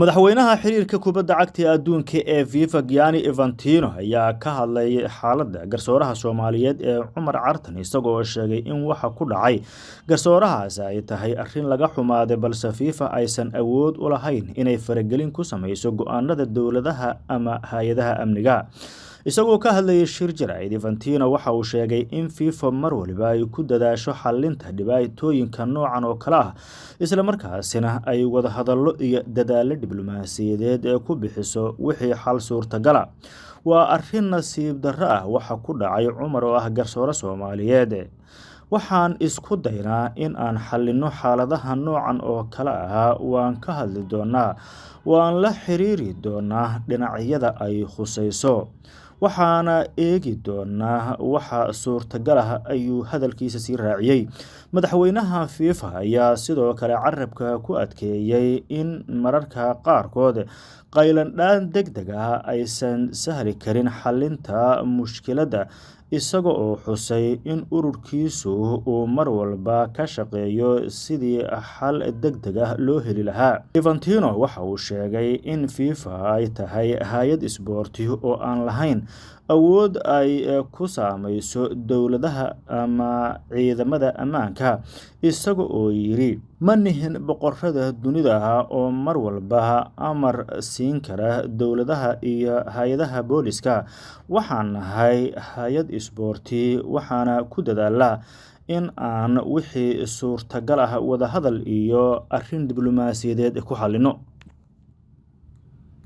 madaxweynaha xiriirka kubadda cagta adduunka ee FIFA Gianni Infantino ayaa ka hadlay xaaladda garsooraha Soomaaliyeed ee Cumar Cartan isagoo sheegay in waxa ku dhacay garsoorahaas ay tahay arrin laga xumaaday balse FIFA aysan awood u lahayn inay faragelin ku samayso go'aanada dowladaha ama hay'adaha amniga. isagoo ka hadlayay shir jaraa'id Infantino waxa uu sheegay in FIFA mar waliba ay ku dadaasho xallinta dhibaatooyinka noocan oo kale ah isla markaasina ay wada hadallo iyo dadaalo diblomaasiyadeed ku bixiso wixii xal suurtagal ah. waa arrin nasiib darro ah waxa ku dhacay Cumar oo ah garsoore Soomaaliyeed. waxaan isku daynaa in aan xallinno xaaladaha noocan oo kale ah waan ka hadli doonaa waan la xiriiri doonaa dhinacyada ay khusayso waxaana eegi doonaa waxa suurtagal ah ayuu hadalkiisa sii raaciyay. madaxweynaha FIFA ayaa sidoo kale carabka ku adkeeyay in mararka qaarkood qaylandhaan degdeg ah aysan sahli karin xallinta mushkiladda isaga oo xusay in ururkiisu uu mar walba ka shaqeeyo sidii xal degdeg ah loo heli lahaa. Infantino waxa uu sheegay in FIFA ay tahay hay'ad isboorti oo aan lahayn awood ay ku saamayso dowladaha ama ciidamada ammaanka isaga oo yiri ma nihin boqorada dunida oo mar walba amar siin kara dowladaha iyo hay'adaha booliska. waxaan nahay hay'ad isboorti waxaana ku dadaalaa in aan wixii suurtagal ah wada hadal iyo arrin diblomaasiyadeed ku xallino.